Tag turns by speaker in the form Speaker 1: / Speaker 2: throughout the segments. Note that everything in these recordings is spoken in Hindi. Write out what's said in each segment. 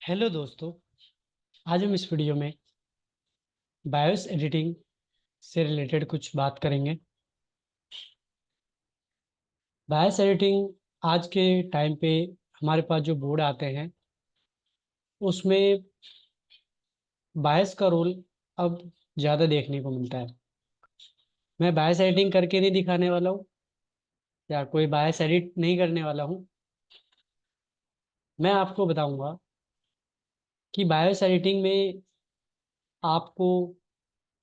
Speaker 1: हेलो दोस्तों। आज हम इस वीडियो में बायोस एडिटिंग से रिलेटेड कुछ बात करेंगे। बायोस एडिटिंग आज के टाइम पे हमारे पास जो बोर्ड आते हैं उसमें बायस का रोल अब ज़्यादा देखने को मिलता है। मैं बायस एडिटिंग करके नहीं दिखाने वाला हूँ या कोई बायस एडिट नहीं करने वाला हूँ। मैं आपको बताऊंगा कि बायोस एडिटिंग में आपको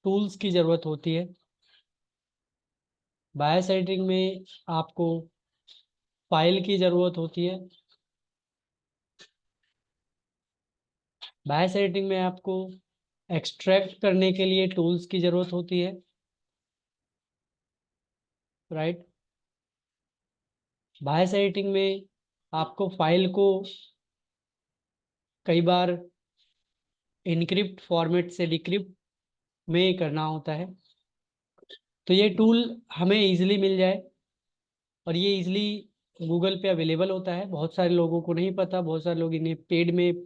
Speaker 1: टूल्स की ज़रूरत होती है। बायोस एडिटिंग में आपको फाइल की ज़रूरत होती है। बायस एडिटिंग में आपको एक्सट्रैक्ट करने के लिए टूल्स की ज़रूरत होती है, राइट। बायस एडिटिंग में आपको फाइल को कई बार इनक्रिप्ट फॉर्मेट से डिक्रिप्ट में करना होता है। तो ये टूल हमें इजीली मिल जाए और ये इजीली गूगल पे अवेलेबल होता है। बहुत सारे लोगों को नहीं पता, बहुत सारे लोग इन्हें पेड में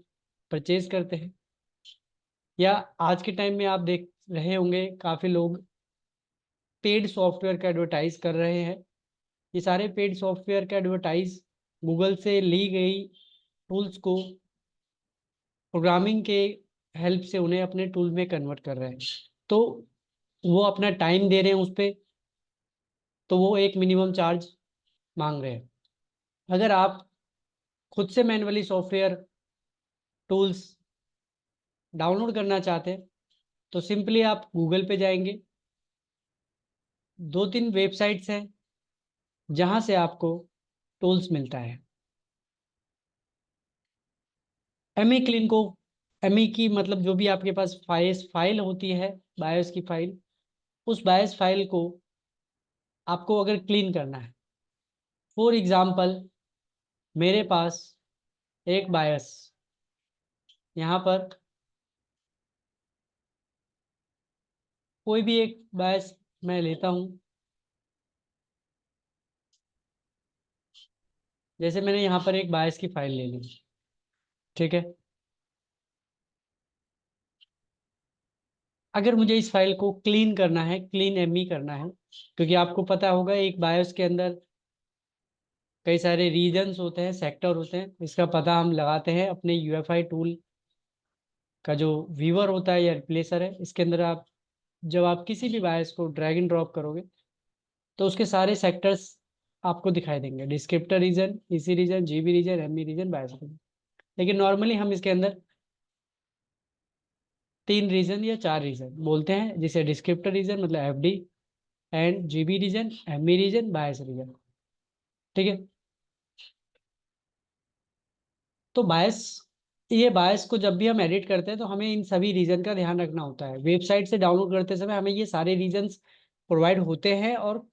Speaker 1: परचेज करते हैं, या आज के टाइम में आप देख रहे होंगे काफ़ी लोग पेड सॉफ्टवेयर का एडवर्टाइज कर रहे हैं। ये सारे पेड सॉफ्टवेयर का एडवर्टाइज गूगल से ली गई टूल्स को प्रोग्रामिंग के हेल्प से उन्हें अपने टूल में कन्वर्ट कर रहे हैं। तो वो अपना टाइम दे रहे हैं उस पर, तो वो एक मिनिमम चार्ज मांग रहे हैं। अगर आप खुद से मैन्युअली सॉफ्टवेयर टूल्स डाउनलोड करना चाहते हैं तो सिंपली आप गूगल पे जाएंगे। दो तीन वेबसाइट्स हैं जहां से आपको टूल्स मिलता है। एमई क्लीन को, एमई की मतलब जो भी आपके पास फाइल होती है, बायोस की फाइल, उस बायोस फाइल को आपको अगर क्लीन करना है, फॉर एग्जांपल मेरे पास एक बायस यहाँ पर, कोई भी एक बायस मैं लेता हूँ। जैसे मैंने यहाँ पर एक बायस की फाइल ले ली, ठीक है। अगर मुझे इस फाइल को क्लीन करना है, क्लीन एमई करना है, क्योंकि आपको पता होगा एक बायोस के अंदर कई सारे रीजन्स होते हैं, सेक्टर होते हैं। इसका पता हम लगाते हैं अपने यूएफआई टूल का जो व्यूअर होता है या रिप्लेसर है। इसके अंदर आप जब आप किसी भी बायस को ड्रैग एंड ड्रॉप करोगे तो उसके सारे सेक्टर्स आपको दिखाई देंगे, descriptor region, EC region, GB region, ME region, bias region. लेकिन नॉर्मली हम इसके अंदर तीन रीजन या चार रीजन बोलते हैं, जिसे डिस्क्रिप्टर रीजन मतलब FD, and GB region, ME region, bias region, ठीक है। तो बायस, ये बायस को जब भी हम एडिट करते हैं तो हमें इन सभी रीजन का ध्यान रखना होता है। वेबसाइट से डाउनलोड करते समय हमें ये सारे रीजन्स प्रोवाइड होते हैं, और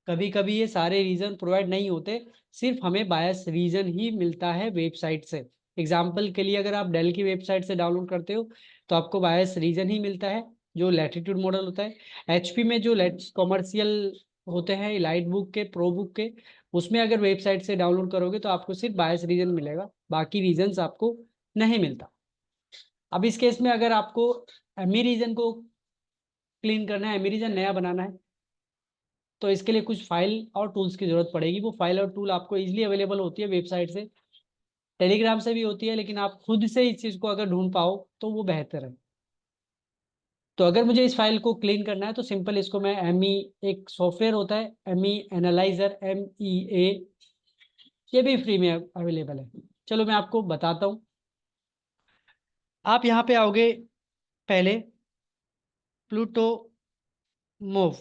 Speaker 1: कभी कभी ये सारे रीजन प्रोवाइड नहीं होते, सिर्फ हमें बायस रीजन ही मिलता है वेबसाइट से। एग्जाम्पल के लिए अगर आप डेल की वेबसाइट से डाउनलोड करते हो तो आपको बायस रीजन ही मिलता है, जो लैटिट्यूड मॉडल होता है। एचपी में जो कॉमर्शियल होते हैं, इलाइट बुक के, प्रो बुक के, उसमें अगर वेबसाइट से डाउनलोड करोगे तो आपको सिर्फ बायस रीजन मिलेगा, बाकी रीजन्स आपको नहीं मिलता। अब इस केस में अगर आपको एमी रीजन को क्लीन करना है, एमी रीजन नया बनाना है, तो इसके लिए कुछ फाइल और टूल्स की जरूरत पड़ेगी। वो फाइल और टूल आपको इजीली अवेलेबल होती है वेबसाइट से, टेलीग्राम से भी होती है, लेकिन आप खुद से इस चीज़ को अगर ढूंढ पाओ तो वो बेहतर है। तो अगर मुझे इस फाइल को क्लीन करना है तो सिंपल इसको मैं एम ई, एक सॉफ्टवेयर होता है एम ई एनालाइजर, MEA, ये भी फ्री में अवेलेबल है। चलो मैं आपको बताता हूँ। आप यहाँ पे आओगे, पहले प्लूटो मूव,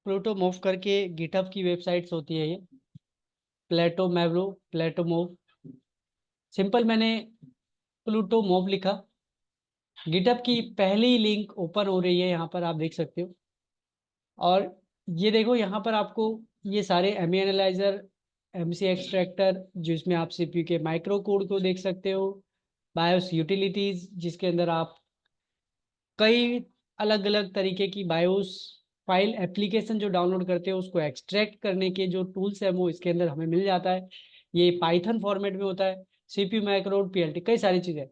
Speaker 1: प्लूटो मूव करके गिटहब की वेबसाइट्स होती है ये, प्लेटो मैवरो, प्लेटो मूव। सिंपल मैंने प्लूटो मूव लिखा, गिटहब की पहली लिंक ओपन हो रही है, यहाँ पर आप देख सकते हो। और ये देखो यहाँ पर आपको ये सारे एम एनालाइजर, MC एक्सट्रैक्टर, जिसमें आप CPU के माइक्रो कोड को देख सकते हो, बायोस यूटिलिटीज जिसके अंदर आप कई अलग अलग तरीके की बायोस फाइल एप्लीकेशन जो डाउनलोड करते हो उसको एक्सट्रैक्ट करने के जो टूल्स है वो इसके अंदर हमें मिल जाता है। ये पाइथन फॉर्मेट में होता है। CPU मैक्रो, PLT, कई सारी चीज़ें।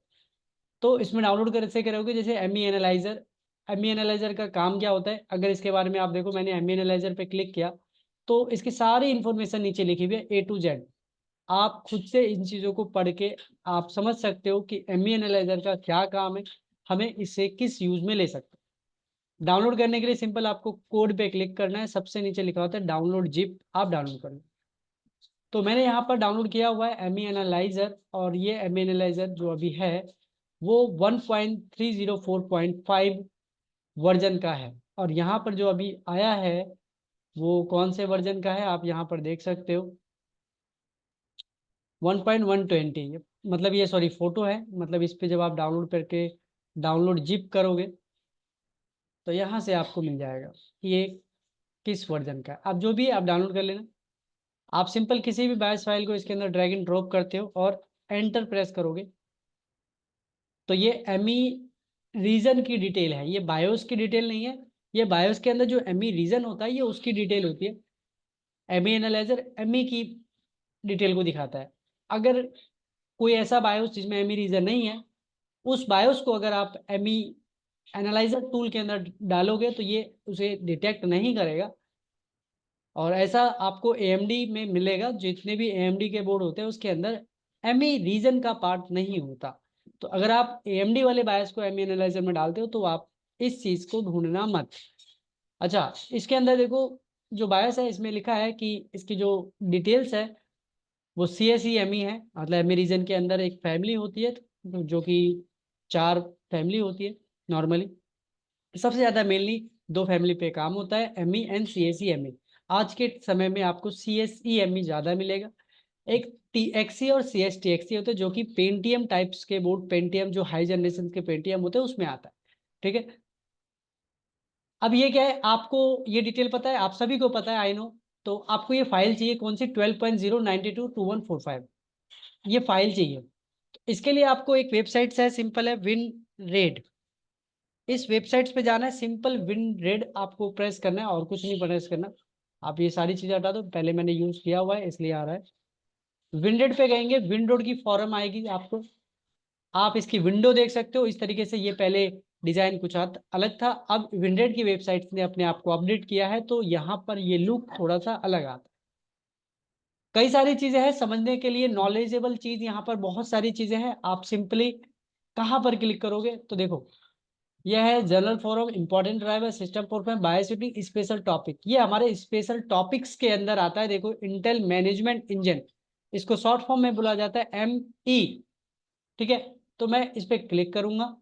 Speaker 1: तो इसमें डाउनलोड कर से करोगे जैसे एमई एनालाइजर। एमई एनालाइजर का काम क्या होता है, अगर इसके बारे में आप देखो, मैंने एमई एनालाइजर पे क्लिक किया तो इसकी सारी इंफॉर्मेशन नीचे लिखी हुई है A to Z। आप खुद से इन चीज़ों को पढ़ के आप समझ सकते हो कि एमई एनालाइजर का क्या काम है, हमें इसे किस यूज में ले सकते हैं। डाउनलोड करने के लिए सिंपल आपको कोड पे क्लिक करना है, सबसे नीचे लिखा होता है डाउनलोड जिप, आप डाउनलोड कर लो। तो मैंने यहाँ पर डाउनलोड किया हुआ है एमई एनालाइजर, और ये एमई एनालाइजर जो अभी है वो 1.304.5 वर्जन का है। और यहाँ पर जो अभी आया है वो कौन से वर्जन का है आप यहाँ पर देख सकते हो, 1.120। मतलब ये सॉरी फोटो है, मतलब इस पे जब आप डाउनलोड करके डाउनलोड जिप करोगे तो यहाँ से आपको मिल जाएगा ये किस वर्जन का है। आप जो भी है आप डाउनलोड कर लेना। आप सिंपल किसी भी बायस फाइल को इसके अंदर ड्रैग एंड ड्रॉप करते हो और एंटर प्रेस करोगे तो ये एमई रीजन की डिटेल है, ये बायोस की डिटेल नहीं है। ये बायोस के अंदर जो एमई रीजन होता है ये उसकी डिटेल होती है। एमई एनालाइजर एमई की डिटेल को दिखाता है। अगर कोई ऐसा बायोस जिसमें एमई रीजन नहीं है, उस बायोस को अगर आप एमई एनालाइजर टूल के अंदर डालोगे तो ये उसे डिटेक्ट नहीं करेगा। और ऐसा आपको एएमडी में मिलेगा, जितने भी एएमडी के बोर्ड होते हैं उसके अंदर एमई रीजन का पार्ट नहीं होता। तो अगर आप एएमडी वाले बायस को एमई एनालाइजर में डालते हो तो आप इस चीज को ढूंढना मत। अच्छा, इसके अंदर देखो जो बायस है इसमें लिखा है कि इसकी जो डिटेल्स है वो CSEME है। मतलब एमई रीजन के अंदर एक फैमिली होती है जो कि 4 फैमिली होती है नॉर्मली। सबसे ज़्यादा मेनली 2 फैमिली पे काम होता है, एमई एंड CSEME। आज के समय में आपको CSEME ज़्यादा मिलेगा। एक TXE और CSTXE होते हैं जो कि पेंटियम टाइप्स के बोर्ड, पेंटियम जो हाई जनरेशन के पेंटियम होते हैं उसमें आता है। ठीक है, अब ये क्या है, आपको ये डिटेल पता है, आप सभी को पता है, आई नो। तो आपको ये फाइल चाहिए कौन सी, 12.092.2145 ये फाइल चाहिए। इसके लिए आपको एक वेबसाइट से है, सिंपल है, विनरेड। इस वेबसाइट्स पे जाना है, सिंपल विनरेड आपको प्रेस करना है और कुछ नहीं प्रेस करना। आप ये सारी चीज़ें हटा दो, पहले मैंने यूज़ किया हुआ है इसलिए आ रहा है। विनरेड पे गएंगे, विंडोड की फॉर्म आएगी आपको, आप इसकी विंडो देख सकते हो। इस तरीके से ये पहले डिजाइन कुछ अलग था, अब विंडरेड की वेबसाइट ने अपने आप को अपडेट किया है तो यहाँ पर ये लुक थोड़ा सा अलग आता है। कई सारी चीजें हैं समझने के लिए, नॉलेजेबल चीज यहाँ पर बहुत सारी चीजें हैं। आप सिंपली कहाँ पर क्लिक करोगे तो देखो, यह है general forum, important driver, system performance, बायोशूटिंग, स्पेशल टॉपिक। ये हमारे स्पेशल टॉपिक्स के अंदर आता है। देखो, इंटेल मैनेजमेंट इंजन, इसको शॉर्ट फॉर्म में बोला जाता है ME। ठीक है, तो मैं इस पर क्लिक करूंगा।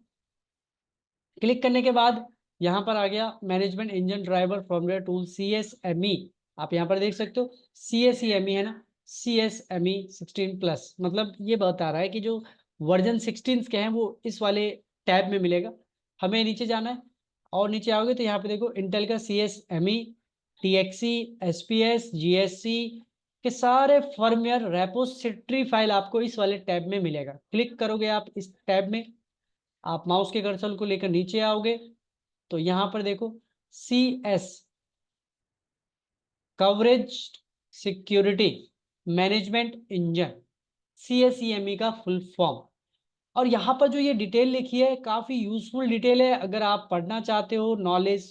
Speaker 1: क्लिक करने के बाद यहाँ पर आ गया management engine driver firmware tool CSME। आप यहाँ पर देख सकते हो CSEME है ना, CSME 16+, मतलब ये बता रहा है कि जो वर्जन 16 के हैं वो इस वाले टैब में मिलेगा। हमें नीचे जाना है और नीचे आओगे तो यहाँ पे देखो इंटेल का CSME, TXE, SPS, GSC के सारे फर्मवेयर रेपोजिटरी फाइल आपको इस वाले टैब में मिलेगा। क्लिक करोगे आप इस टैब में, आप माउस के कर्सर को लेकर नीचे आओगे तो यहाँ पर देखो CS coverage security management engine, CSEME का फुल फॉर्म। और यहाँ पर जो ये डिटेल लिखी है काफ़ी यूजफुल डिटेल है। अगर आप पढ़ना चाहते हो, नॉलेज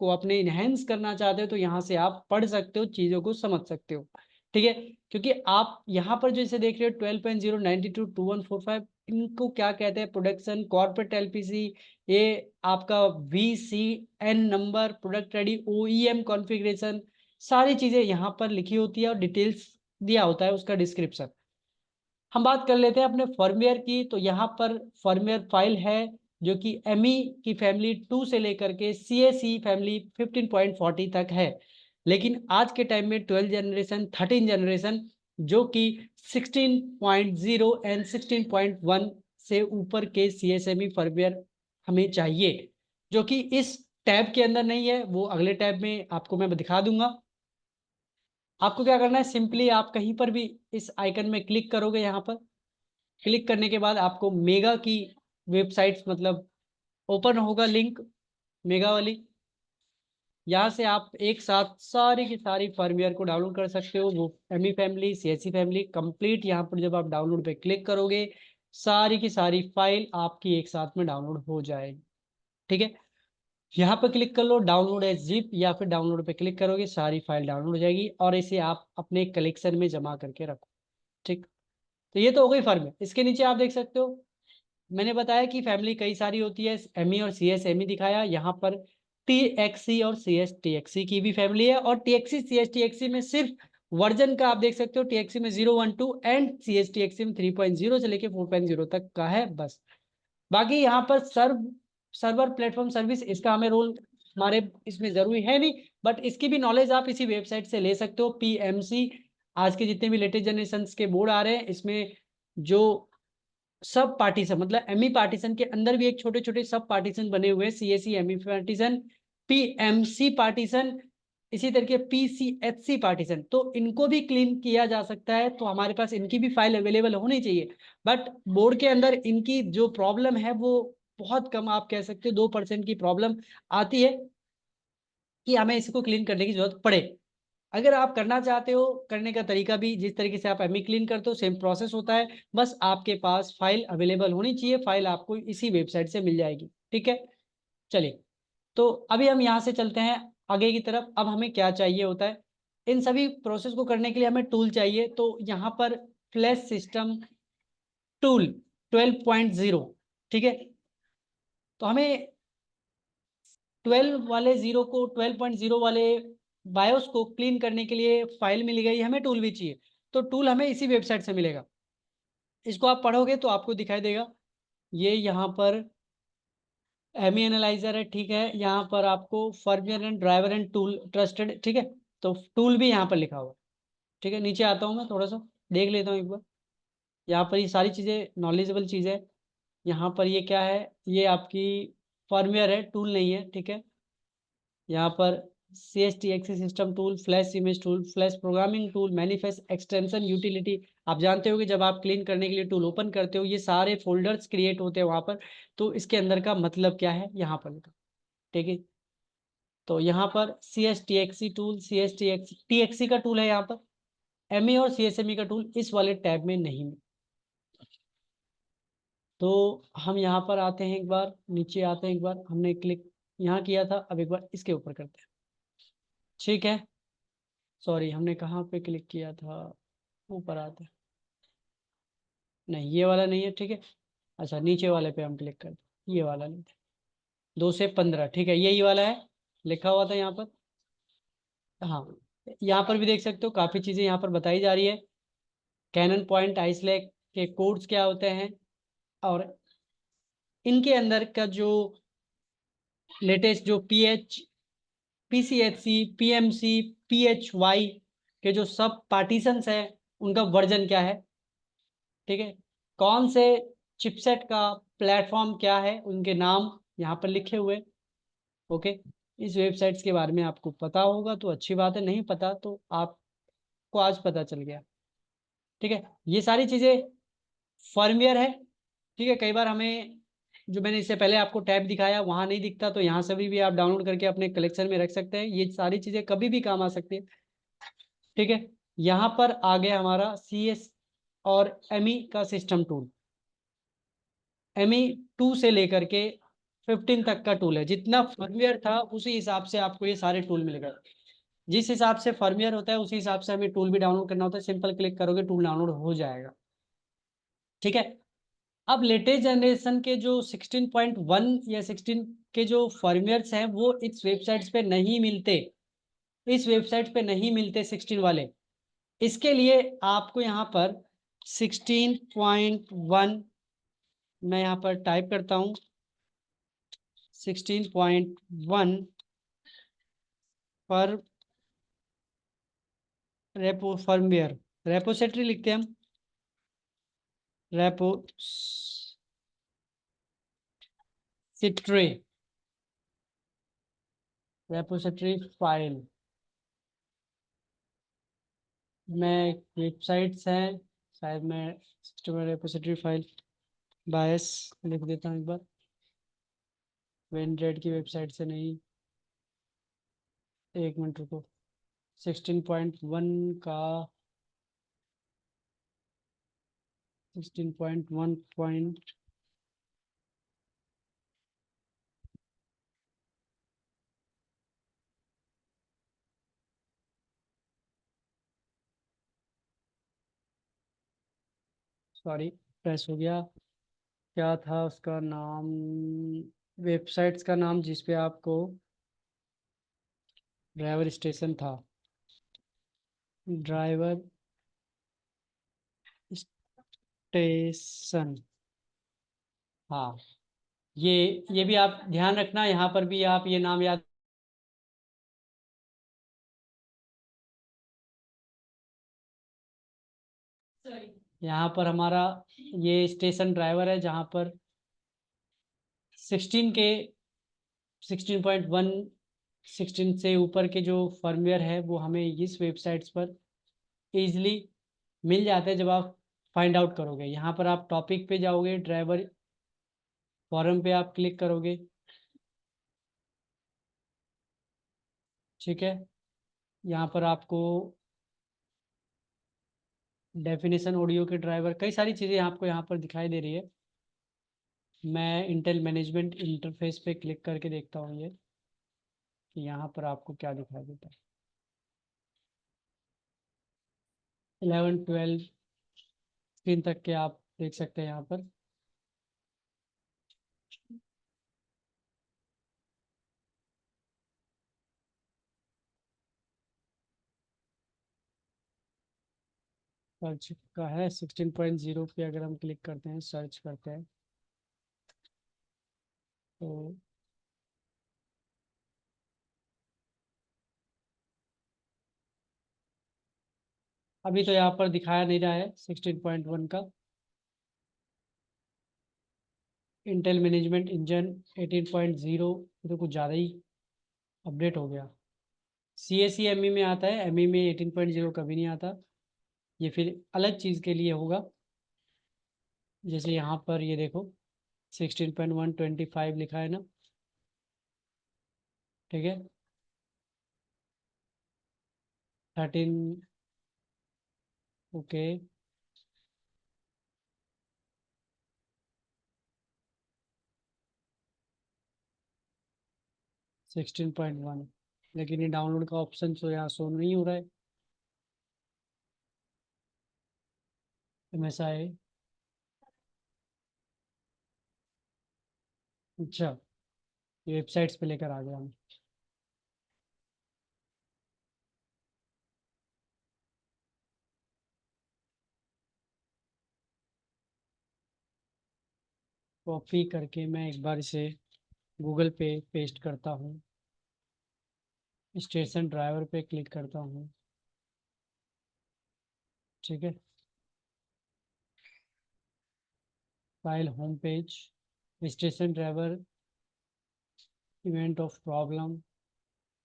Speaker 1: को अपने इनहेंस करना चाहते हो तो यहाँ से आप पढ़ सकते हो, चीज़ों को समझ सकते हो। ठीक है, क्योंकि आप यहाँ पर जो इसे देख रहे हो 12.092.2145, इनको क्या कहते हैं, प्रोडक्शन कॉर्पोरेट LPC, ये आपका VCN number, product ready, OEM configuration, सारी चीज़ें यहाँ पर लिखी होती है और डिटेल्स दिया होता है उसका डिस्क्रिप्शन। हम बात कर लेते हैं अपने फर्मवेयर की। तो यहाँ पर फर्मवेयर फाइल है जो कि ME की फैमिली 2 से लेकर के CSE फैमिली 15.40 तक है। लेकिन आज के टाइम में 12 जनरेशन, 13 जनरेशन जो कि 16.0 एंड 16.1 से ऊपर के CSME फर्मवेयर हमें चाहिए, जो कि इस टैब के अंदर नहीं है, वो अगले टैब में आपको मैं दिखा दूंगा। आपको क्या करना है, सिंपली आप कहीं पर भी इस आइकन में क्लिक करोगे। यहाँ पर क्लिक करने के बाद आपको मेगा की वेबसाइट्स मतलब ओपन होगा लिंक मेगा वाली। यहाँ से आप एक साथ सारी की सारी फर्मवेयर को डाउनलोड कर सकते हो। वो ME family, CSC family complete, यहाँ पर जब आप डाउनलोड पे क्लिक करोगे सारी की सारी फाइल आपकी एक साथ में डाउनलोड हो जाएगी। ठीक है, यहाँ पर क्लिक कर लो डाउनलोड एज जिप, या फिर डाउनलोड पे क्लिक करोगे सारी फाइल डाउनलोड हो जाएगी और इसे आप अपने कलेक्शन में जमा करके रखो। ठीक, तो ये तो हो गई फर्म। इसके नीचे आप देख सकते हो मैंने बताया कि फैमिली कई सारी होती है, एमई और सीएस एमई दिखाया। यहाँ पर टीएक्सी और सीएस टीएक्सी की भी फैमिली है, और टीएक्सी सीएस टीएक्सी में सिर्फ वर्जन का आप देख सकते हो, टीएक्सी में 012 एंड सीएस टीएक्सी में 3.0 से लेके 4.0 तक का है बस। बाकी यहाँ पर सर्वर प्लेटफॉर्म सर्विस, इसका हमें रोल हमारे इसमें जरूरी है नहीं, बट इसकी भी नॉलेज आप इसी वेबसाइट से ले सकते हो। पीएमसी, आज के जितने भी लेटेस्ट जनरेशन के बोर्ड आ रहे हैं इसमें जो सब पार्टीशन, मतलब एमई पार्टीशन के अंदर भी एक छोटे छोटे सब पार्टीशन बने हुए हैं, CSC ME partition, PMC partition, इसी तरीके पीसीएचसी पार्टीशन, तो इनको भी क्लीन किया जा सकता है। तो हमारे पास इनकी भी फाइल अवेलेबल होनी चाहिए, बट बोर्ड के अंदर इनकी जो प्रॉब्लम है वो बहुत कम, आप कह सकते हो 2% की प्रॉब्लम आती है कि हमें इसको क्लीन करने की जरूरत पड़े। अगर आप करना चाहते हो, करने का तरीका भी जिस तरीके से आप एमई क्लीन करते हो सेम प्रोसेस होता है, बस आपके पास फाइल अवेलेबल होनी चाहिए। फाइल आपको इसी वेबसाइट से मिल जाएगी। ठीक है, चलिए, तो अभी हम यहाँ से चलते हैं आगे की तरफ। अब हमें क्या चाहिए होता है, इन सभी प्रोसेस को करने के लिए हमें टूल चाहिए। तो यहाँ पर फ्लैश सिस्टम टूल 12.0, ठीक है, तो हमें 12.0 वाले बायोस को क्लीन करने के लिए फाइल मिल गई, हमें टूल भी चाहिए। तो टूल हमें इसी वेबसाइट से मिलेगा। इसको आप पढ़ोगे तो आपको दिखाई देगा, ये यहाँ पर एमी एनालाइजर है। ठीक है, यहाँ पर आपको firmware and driver and tool trusted, ठीक है, तो टूल भी यहाँ पर लिखा हुआ है। ठीक है, नीचे आता हूँ मैं थोड़ा सा देख लेता हूँ एक बार। यहाँ पर ये सारी चीज़ें नॉलेजेबल चीज़ है। यहाँ पर ये क्या है, ये आपकी फर्मवेयर है, टूल नहीं है। ठीक है, यहाँ पर C S T exi system tool, flash image tool, flash programming tool, manifest extension utility. आप जानते हो कि जब आप क्लीन करने के लिए टूल ओपन करते हो ये सारे फोल्डर्स क्रिएट होते हैं वहाँ पर, तो इसके अंदर का मतलब क्या है यहाँ पर लिखा। ठीक है, तो यहाँ पर C S T exi tool, C S T exi का टूल है यहाँ पर, एम ई और सी एस एम ई का टूल इस वाले टैब में नहीं है। तो हम यहाँ पर आते हैं, एक बार नीचे आते हैं, एक बार हमने क्लिक यहाँ किया था, अब एक बार इसके ऊपर करते हैं। ठीक है, सॉरी हमने कहाँ पे क्लिक किया था, ऊपर आते हैं, नहीं ये वाला नहीं है। ठीक है, अच्छा नीचे वाले पे हम क्लिक करते हैं, ये वाला नहीं था, 2 से 15, ठीक है यही वाला है, लिखा हुआ था यहाँ पर। हाँ, यहाँ पर भी देख सकते हो काफ़ी चीज़ें यहाँ पर बताई जा रही है। कैनन पॉइंट आइसलैक के कोड्स क्या होते हैं, और इनके अंदर का जो लेटेस्ट जो पीसीएचसी, पीएमसी, पीएचवाई के जो सब पार्टीशंस हैं उनका वर्जन क्या है। ठीक है, कौन से चिपसेट का प्लेटफॉर्म क्या है, उनके नाम यहाँ पर लिखे हुए। ओके, इस वेबसाइट्स के बारे में आपको पता होगा तो अच्छी बात है, नहीं पता तो आपको आज पता चल गया। ठीक है, ये सारी चीज़ें फर्मवेयर है। ठीक है, कई बार हमें जो मैंने इससे पहले आपको टैब दिखाया वहाँ नहीं दिखता, तो यहाँ से भी आप डाउनलोड करके अपने कलेक्शन में रख सकते हैं। ये सारी चीज़ें कभी भी काम आ सकती है। ठीक है, यहाँ पर आ गया हमारा सी एस और एमई का सिस्टम टूल। एमई 2 से लेकर के 15 तक का टूल है, जितना फर्मवेयर था उसी हिसाब से आपको ये सारे टूल मिल गए। जिस हिसाब से फर्मवेयर होता है उसी हिसाब से हमें टूल भी डाउनलोड करना होता है, सिंपल क्लिक करोगे टूल डाउनलोड हो जाएगा। ठीक है, अब लेटेस्ट जनरेशन के जो 16.1 या 16 के जो फर्मवेयर्स हैं वो इस वेबसाइट्स पे नहीं मिलते, इस वेबसाइट पे नहीं मिलते 16 वाले। इसके लिए आपको यहाँ पर 16.1, मैं यहाँ पर टाइप करता हूँ 16.1 पर रेपो फर्मवेयर, रेपोसिटरी लिखते हैं हम, रेपोसिटरी, रेपोसिटरी फाइल में वेबसाइट्स हैं, शायद मैं सिस्टम रेपोसिटरी फाइल बायस लिख देता हूँ एक बार, वेनड्रेड की वेबसाइट से नहीं, एक मिनट रुको। 16.1 का 16.1 पॉइंट सॉरी, प्रेस हो गया। क्या था उसका नाम, वेबसाइट्स का नाम जिस पे आपको ड्राइवर स्टेशन था, ड्राइवर स्टेशन। हाँ, ये ये भी आप ध्यान रखना, यहाँ पर भी आप ये नाम याद। यहाँ पर हमारा ये स्टेशन ड्राइवर है, जहाँ पर 16 के 16.1 16 से ऊपर के जो फर्मवेयर है वो हमें इस वेबसाइट्स पर ईजिली मिल जाते हैं। जब आप फाइंड आउट करोगे, यहाँ पर आप टॉपिक पे जाओगे, ड्राइवर फॉरम पे आप क्लिक करोगे, ठीक है। यहाँ पर आपको डेफिनेशन ऑडियो के ड्राइवर, कई सारी चीज़ें आपको यहाँ पर दिखाई दे रही है। मैं इंटेल मैनेजमेंट इंटरफेस पे क्लिक करके देखता हूँ ये, कि यहाँ पर आपको क्या दिखाई देता है। 11 12 स्क्रीन तक के आप देख सकते हैं यहाँ पर। सर्च का है 16.0 पे अगर हम क्लिक करते हैं, सर्च करते हैं, तो अभी तो यहाँ पर दिखाया नहीं रहा है 16.1 का। इंटेल मैनेजमेंट इंजन 18.0, ये तो कुछ ज़्यादा ही अपडेट हो गया। C S C M E में आता है, एम ई में 18.0 कभी नहीं आता। ये फिर अलग चीज़ के लिए होगा। जैसे यहाँ पर ये देखो 16.125 लिखा है ना, ठीक है। 13, ओके, 16.1, लेकिन ये डाउनलोड का ऑप्शन तो यहाँ शो नहीं हो रहा है। एम एस आई, अच्छा, ये वेबसाइट्स पे लेकर आ गया हम। कॉपी करके मैं एक बार इसे गूगल पे पेस्ट करता हूँ, स्टेशन ड्राइवर पे क्लिक करता हूँ, ठीक है। File, home page, station driver, event of problem,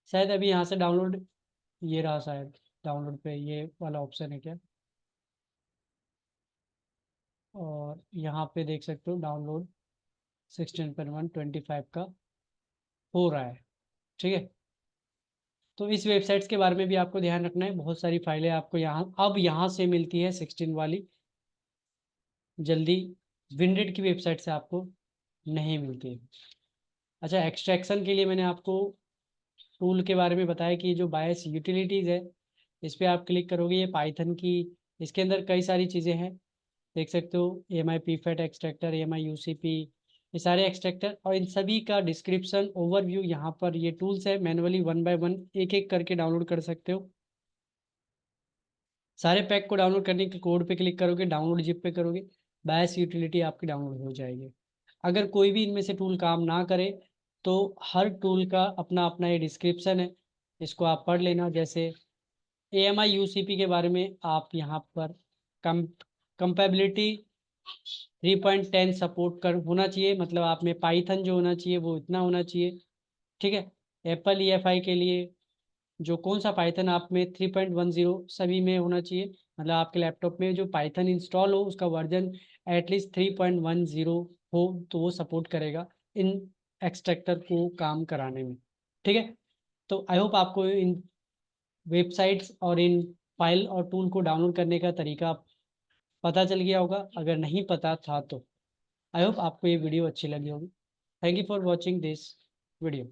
Speaker 1: शायद अभी यहाँ से डाउनलोड, ये रहा शायद, डाउनलोड पे ये वाला ऑप्शन है क्या। और यहाँ पे देख सकते हो डाउनलोड 16.125 का हो रहा है, ठीक है। तो इस वेबसाइट्स के बारे में भी आपको ध्यान रखना है, बहुत सारी फाइलें आपको यहाँ अब यहाँ से मिलती है 16 वाली, जल्दी विनरेट की वेबसाइट से आपको नहीं मिलती। अच्छा, एक्सट्रैक्शन के लिए मैंने आपको टूल के बारे में बताया कि जो बायस यूटिलिटीज़ है, इस पर आप क्लिक करोगे, ये पाइथन की, इसके अंदर कई सारी चीज़ें हैं, देख सकते हो। M I P fat extractor, M I U C P, ये सारे एक्सट्रैक्टर और इन सभी का डिस्क्रिप्शन ओवरव्यू यहाँ पर, ये टूल्स है, मैनुअली वन बाय वन एक एक करके डाउनलोड कर सकते हो। सारे पैक को डाउनलोड करने के कोड पे क्लिक करोगे, डाउनलोड जिप पे करोगे, बायस यूटिलिटी आपकी डाउनलोड हो जाएगी। अगर कोई भी इनमें से टूल काम ना करे तो हर टूल का अपना अपना ये डिस्क्रिप्शन है, इसको आप पढ़ लेना। जैसे A M I U C P के बारे में आप यहाँ पर कम कंपेबिलिटी 3.10 सपोर्ट कर होना चाहिए, मतलब आप में पाइथन जो होना चाहिए वो इतना होना चाहिए, ठीक है। एप्पल ई एफ आई के लिए जो कौन सा पाइथन आप में 3.10 सभी में होना चाहिए, मतलब आपके लैपटॉप में जो पाइथन इंस्टॉल हो उसका वर्जन एटलीस्ट 3.10 हो, तो वो सपोर्ट करेगा इन एक्सट्रैक्टर को काम कराने में, ठीक है। तो आई होप आपको इन वेबसाइट्स और इन फाइल और टूल को डाउनलोड करने का तरीका पता चल गया होगा। अगर नहीं पता था तो आई होप आपको ये वीडियो अच्छी लगी होगी। Thank you for watching this video.